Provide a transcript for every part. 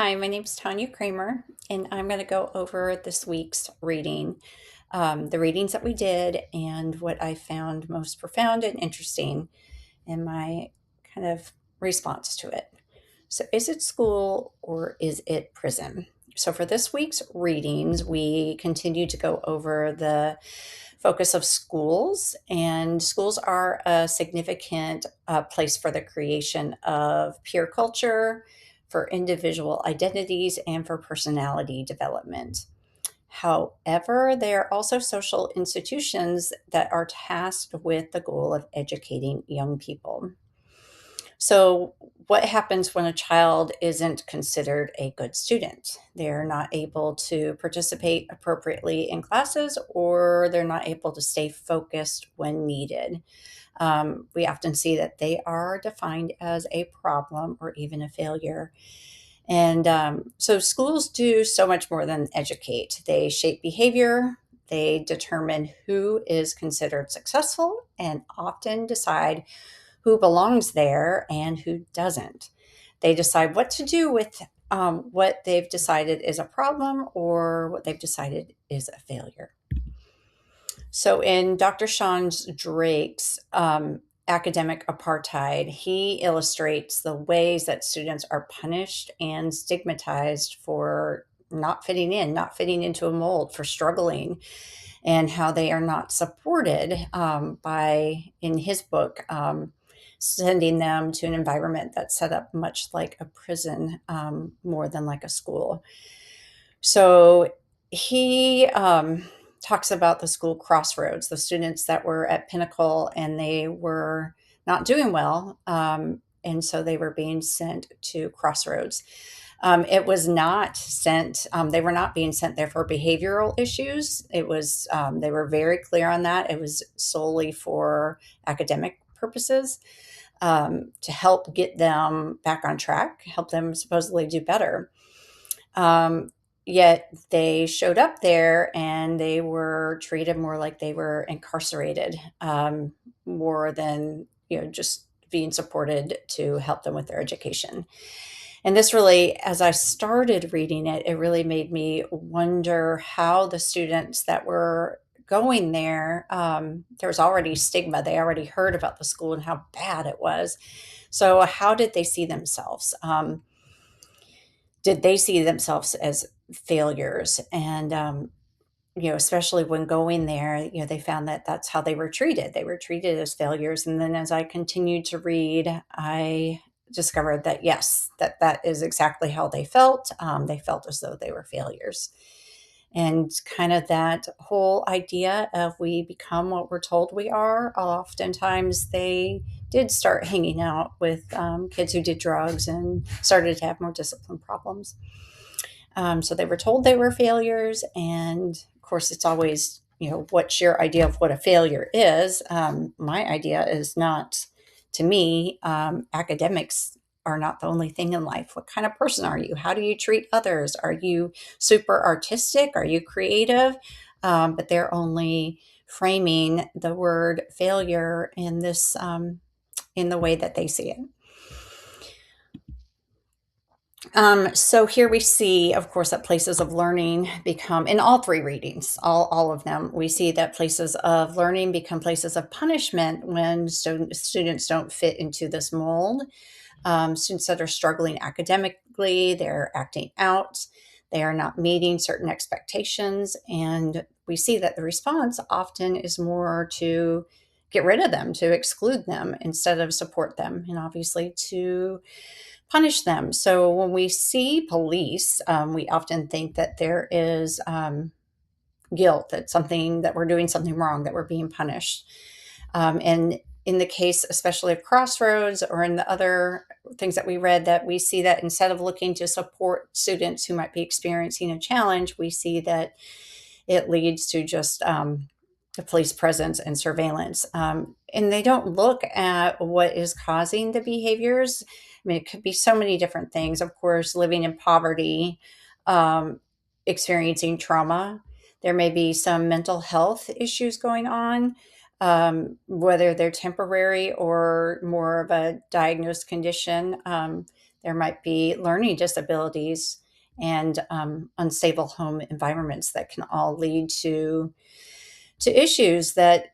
Hi, my name's Tanya Kramer, and I'm going to go over this week's reading, the readings that we did, and what I found most profound and interesting in my kind of response to it. So, is it school or is it prison? So, for this week's readings, we continue to go over the focus of schools, and schools are a significant place for the creation of peer culture, for individual identities, and for personality development. However, they are also social institutions that are tasked with the goal of educating young people. So, what happens when a child isn't considered a good student? They're not able to participate appropriately in classes, or they're not able to stay focused when needed. We often see that they are defined as a problem or even a failure. And so schools do so much more than educate. They shape behavior, they determine who is considered successful, and often decide who belongs there and who doesn't. They decide what to do with what they've decided is a problem or what they've decided is a failure. So in Dr. Sean Drake's Academic Apartheid, he illustrates the ways that students are punished and stigmatized for not fitting in, not fitting into a mold, for struggling, and how they are not supported by, in his book, sending them to an environment that's set up much like a prison, more than like a school. So he talks about the school crossroads, the students that were at Pinnacle and they were not doing well. And so they were being sent to Crossroads. It was not sent, they were not being sent there for behavioral issues. It was, they were very clear on that. It was solely for academic purposes, to help get them back on track, help them supposedly do better. Yet they showed up there and they were treated more like they were incarcerated, more than just being supported to help them with their education. And this really, as I started reading it, it really made me wonder how the students that were going there, there was already stigma. They already heard about the school and how bad it was. So, how did they see themselves? Did they see themselves as failures? And, especially when going there, they found that that's how they were treated. They were treated as failures. And then as I continued to read, I discovered that yes, that is exactly how they felt. They felt as though they were failures. And kind of that whole idea of we become what we're told we are, oftentimes they did start hanging out with kids who did drugs and started to have more discipline problems. So they were told they were failures. And of course, it's always, what's your idea of what a failure is? My idea is not, to me, academics are not the only thing in life. What kind of person are you? How do you treat others? Are you super artistic? Are you creative? But they're only framing the word failure in this, in the way that they see it. So here we see, of course, that places of learning become, in all three readings, all of them, we see that places of learning become places of punishment when students don't fit into this mold. Students that are struggling academically, they're acting out, they are not meeting certain expectations. And we see that the response often is more to get rid of them, to exclude them instead of support them, and obviously to punish them. So when we see police, we often think that there is guilt, that we're doing something wrong, that we're being punished. And in the case, especially of Crossroads or in the other things that we read, that we see that instead of looking to support students who might be experiencing a challenge, we see that it leads to just the police presence and surveillance. And they don't look at what is causing the behaviors. I mean, it could be so many different things. Of course, living in poverty, um, experiencing trauma. There may be some mental health issues going on, whether they're temporary or more of a diagnosed condition. There might be learning disabilities and unstable home environments that can all lead to issues that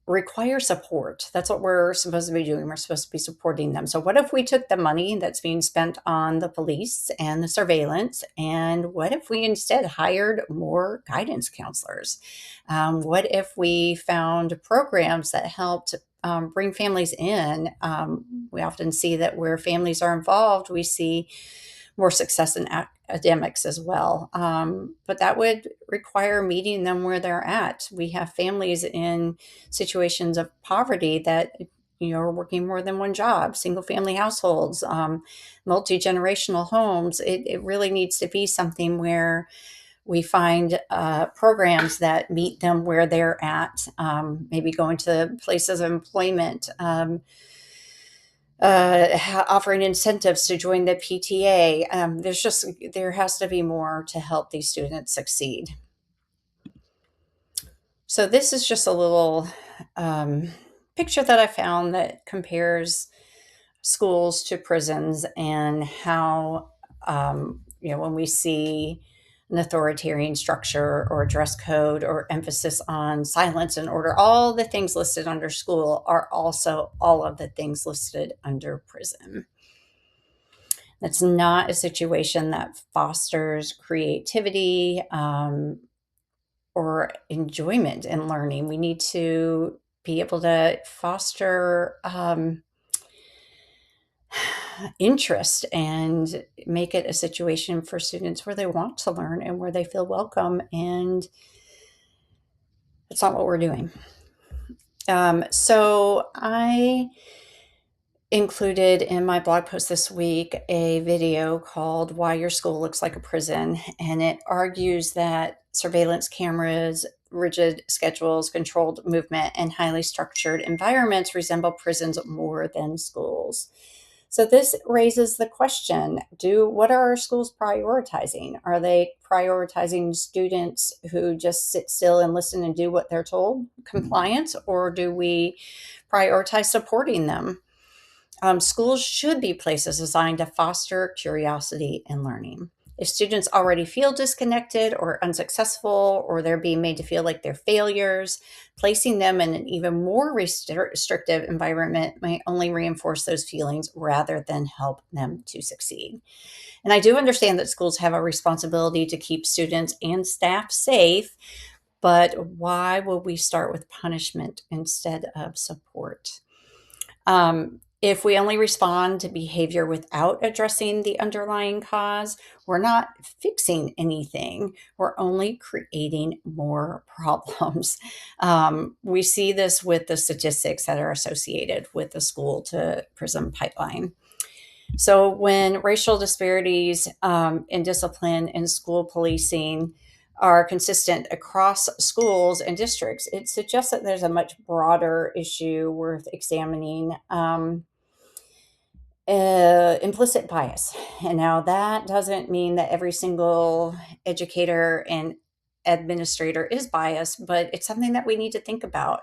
require support. That's what we're supposed to be doing. We're supposed to be supporting them. So, what if we took the money that's being spent on the police and the surveillance, and what if we instead hired more guidance counselors? What if we found programs that helped bring families in? We often see that where families are involved, we see more success in academics as well. But that would require meeting them where they're at. We have families in situations of poverty that are working more than one job, single family households, multi-generational homes. It really needs to be something where we find programs that meet them where they're at, maybe going to places of employment, offering incentives to join the PTA. There has to be more to help these students succeed. So this is just a little picture that I found that compares schools to prisons, and how when we see an authoritarian structure or dress code or emphasis on silence and order, all the things listed under school are also all of the things listed under prison. That's not a situation that fosters creativity or enjoyment in learning. We need to be able to foster interest and make it a situation for students where they want to learn and where they feel welcome. And that's not what we're doing. So I included in my blog post this week a video called Why Your School Looks Like a Prison. And it argues that surveillance cameras, rigid schedules, controlled movement, and highly structured environments resemble prisons more than schools. So this raises the question, what are our schools prioritizing? Are they prioritizing students who just sit still and listen and do what they're told, compliance, or do we prioritize supporting them? Schools should be places designed to foster curiosity and learning. If students already feel disconnected or unsuccessful, or they're being made to feel like they're failures, placing them in an even more restrictive environment might only reinforce those feelings rather than help them to succeed. And I do understand that schools have a responsibility to keep students and staff safe, but why would we start with punishment instead of support? If we only respond to behavior without addressing the underlying cause, we're not fixing anything. We're only creating more problems. We see this with the statistics that are associated with the school to prison pipeline. So, when racial disparities in discipline and school policing are consistent across schools and districts, it suggests that there's a much broader issue worth examining. Implicit bias. And now that doesn't mean that every single educator and administrator is biased, but it's something that we need to think about.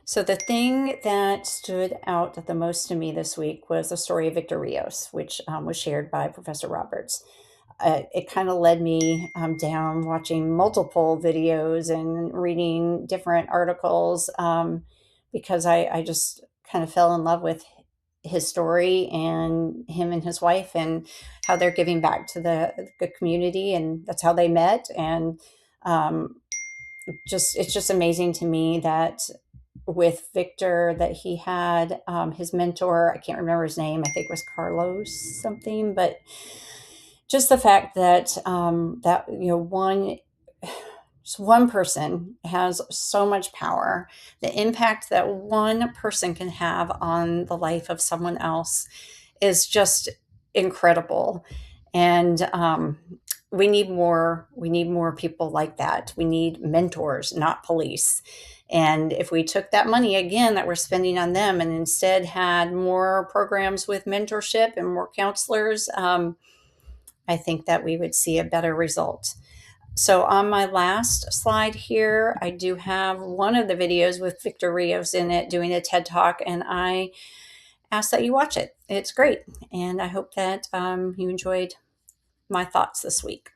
So the thing that stood out the most to me this week was the story of Victor Rios, which was shared by Professor Roberts. It kind of led me down watching multiple videos and reading different articles, because I just kind of fell in love with his story and him and his wife and how they're giving back to the community, and that's how they met. And um, it's just amazing to me that with Victor, that he had his mentor. I can't remember his name. I think it was Carlos something, but just the fact that one person has so much power, the impact that one person can have on the life of someone else is just incredible. And we need more. We need more people like that. We need mentors, not police. And if we took that money again that we're spending on them and instead had more programs with mentorship and more counselors, I think that we would see a better result. So on my last slide here, I do have one of the videos with Victor Rios in it doing a TED Talk, and I ask that you watch it. It's great. And I hope that you enjoyed my thoughts this week.